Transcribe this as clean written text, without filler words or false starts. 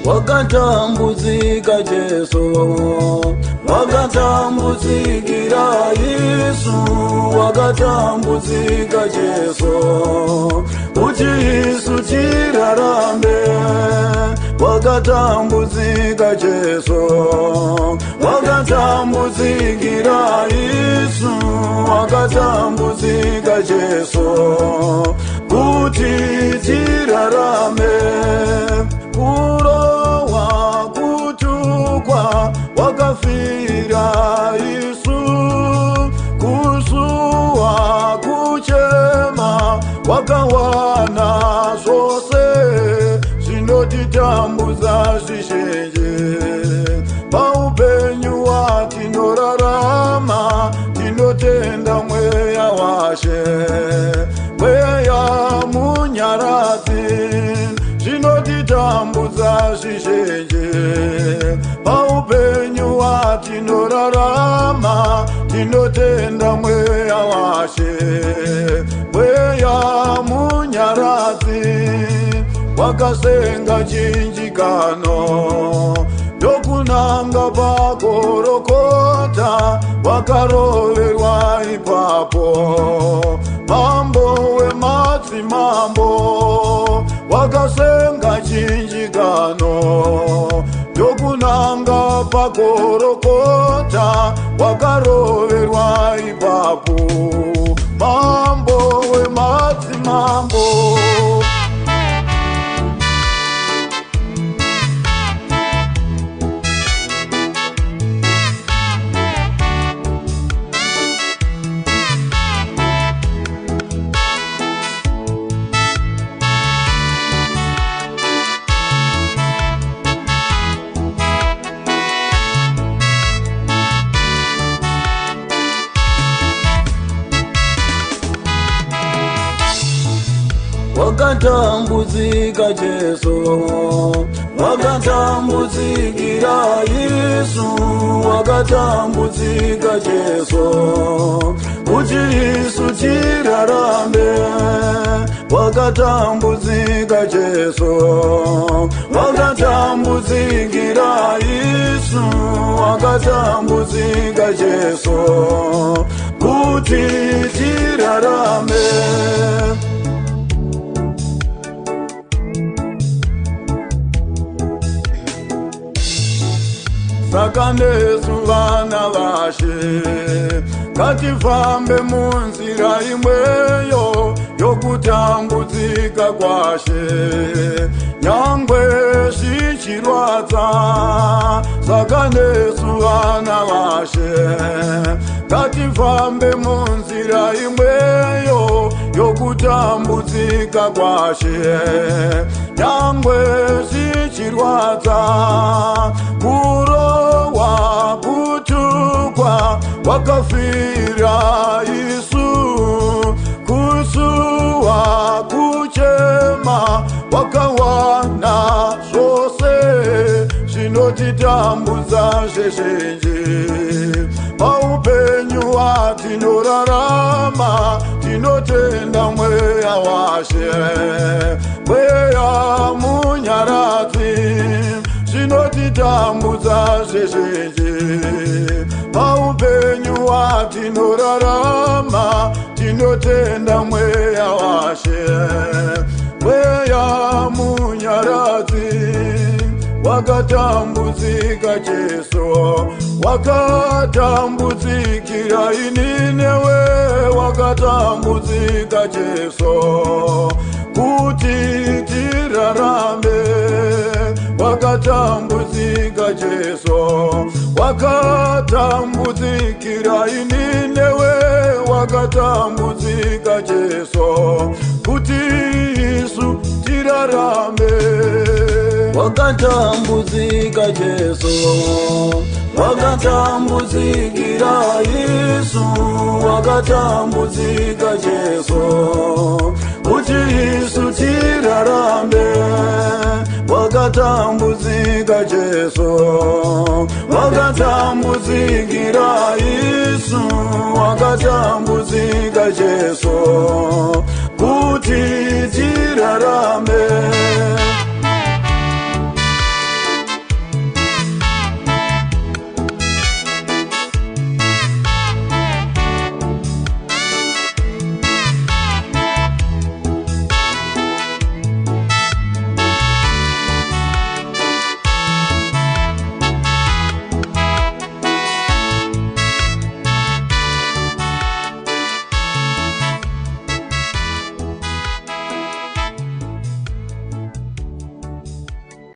wakatambudzika Jesu, wakatambudzikira Yesu, wakatambudzika Jesu, kuti Yesu tirarambe, wakatambudzika Jesu, wakatambudzikira Yesu, wakatambudzika Jesu, kuti tirarambe. Kurowa kutukwa wakafira Yesu, kusuwa kuchema wakawana zvose zvinotitambuza zvizhinji. Paupenyu hwatinorarama tinotenda mweya washe, mweya munyaradzi zvinotitambudza zvizhinji. Paupenyu hwatinorarama tinotenda mweya washe, mweya munyaradzi wakasenga chinjikano ndokunanga pakorokota, wakaroverwa ipapo. Mambo wemadzimambo wakasenga chinjikano ndokunanga pakorokota, wakaroverwa ipapo. Mambo wemadzimambo wakatambudzika Jesu, wakatambudzikira Yesu, wakatambudzika Jesu, kuti Yesu tirarambe, wakatambudzika Jesu, wakatambudzikira Yesu, wakatambudzika Jesu, kuti tirarambe. Saka nesu vana vashe ngatifambe munzira imweyo yokutambudzika kwashe, nyangwe zvichirwadza. Saka nesu vana vashe ngatifambe munzira imweyo yokutambudzika kwashe, nyangwe zvichirwadza. Kurowa kutukwa wakafira Yesu, kusuwa kuchema wakawana zvose zvinotitambudza zvizhinji. Paupenyu hwatinorarama tinotenda mweya washe, mweya munyaradzi zvinotitambudza zvizhinji. Paupenyu hwatinorarama tinotenda mweya washe, mweya munyaradzi wakatambudzika Jesu, wakatambudzikira ini newe, wakatambudzika Jesu, kuti tirarambe, wakatambudzika Jesu, wakatambudzikira ini newe, wakatambudzika Jesu, kuti Yesu tirarambe. Wakatambudzika Jesu, wakatambudzikira Yesu, wakatambudzika Jesu, kuti Yesu tirarambe, wakatambudzika Jesu, wakatambudzikira Yesu, wakatambudzika Jesu, kuti tirarambe.